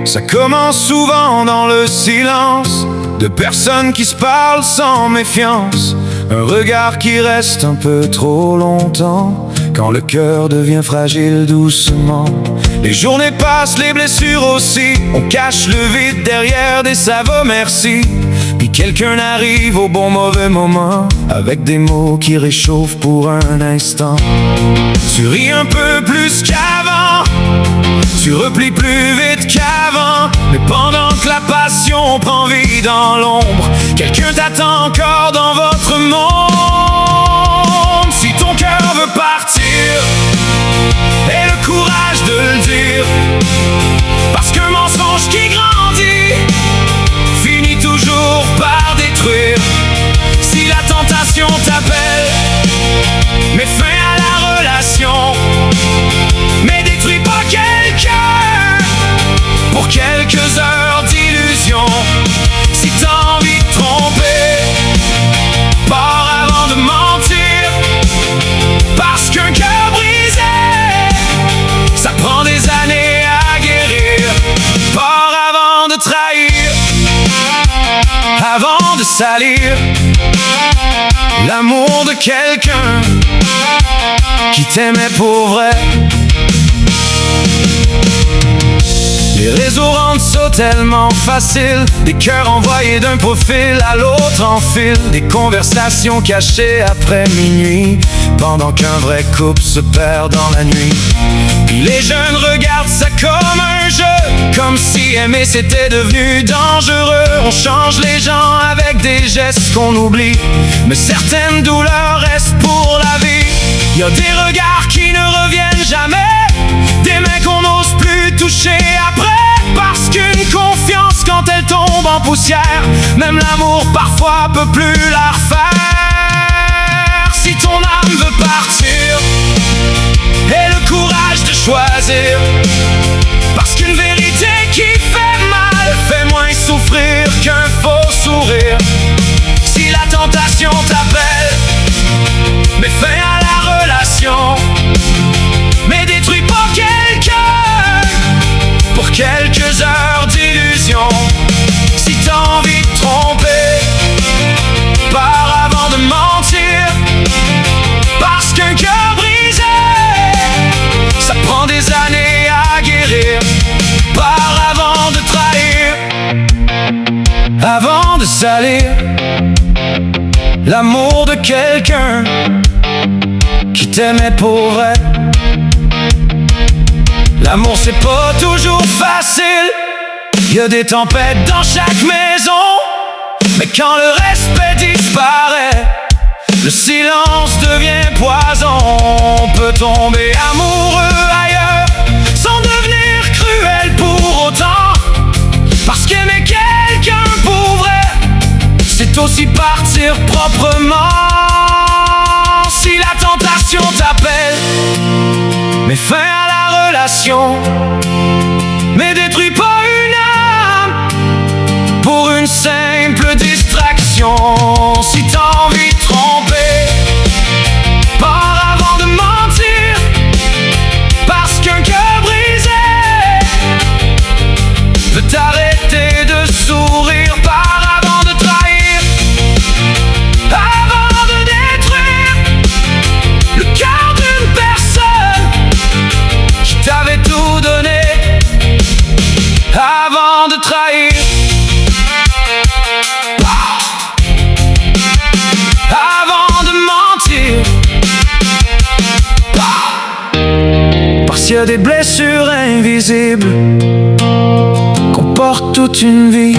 Ça commence souvent dans le silence de personnes qui se parlent sans méfiance. Un regard qui reste un peu trop longtemps, quand le cœur devient fragile doucement. Les journées passent, les blessures aussi, on cache le vide derrière des ça va merci. Puis quelqu'un arrive au bon mauvais moment, avec des mots qui réchauffent pour un instant. Tu ris un peu plus qu'avant, tu replies plus vite qu'avant. Mais pendant que la passion prend vie dans l'ombre, quelqu'un t'attend encore dans votre monde. Si ton cœur veut partir, aie le courage de le dire, parce qu'un mensonge qui grandit finit toujours par détruire. Si la tentation t'appelle, mets fin à la relation, mais détruis pas quelqu'un pour quelques heures d'illusion. Si t'as envie de tromper, pars avant de mentir, parce qu'un cœur brisé, ça prend des années à guérir. Pars avant de trahir, avant de salir l'amour de quelqu'un qui t'aimait pour vrai. Les réseaux rendent ça tellement facile, des cœurs envoyés d'un profil à l'autre en fil, des conversations cachées après minuit, pendant qu'un vrai couple se perd dans la nuit. Puis les jeunes regardent ça comme un jeu, comme si aimer c'était devenu dangereux. On change les gens avec des gestes qu'on oublie, mais certaines douleurs restent pour la vie. Y a des regards qui ne reviennent jamais, des mains qu'on n'ose plus toucher après, parce qu'une confiance quand elle tombe en poussière, même l'amour parfois peut plus la refaire. Si ton âme veut partir, aie le courage de choisir, parce qu'une vérité qui fait mal fait moins souffrir qu'un faux sourire. Si la tentation t'appelle, mets fin à la relation, mais détruis pas quelqu'un pour quelques heures d'illusion. Si t'as envie de tromper, pars avant de mentir, parce qu'un cœur brisé, ça prend des années à guérir. Pars avant de trahir, avant de salir l'amour de quelqu'un qui t'aimait pour vrai. L'amour c'est pas toujours facile, y a des tempêtes dans chaque maison, mais quand le respect disparaît, le silence devient poison. On peut tomber amoureux ailleurs sans devenir cruel pour autant, parce qu'aimer quelqu'un pour vrai, c'est aussi partir proprement. Si la tentation t'appelle, mets fin à la relation, mais détruis pas une âme pour une simple distraction. Si t'as envie de tromper, pars avant de mentir, parce qu'un cœur brisé veut t'arrêter de sourire. Pars avant de trahir, avant de détruire le cœur d'une personne qui t'avait tout donné. Avant de trahir, avant de mentir, parce qu'il y a des blessures invisibles qu'on porte toute une vie.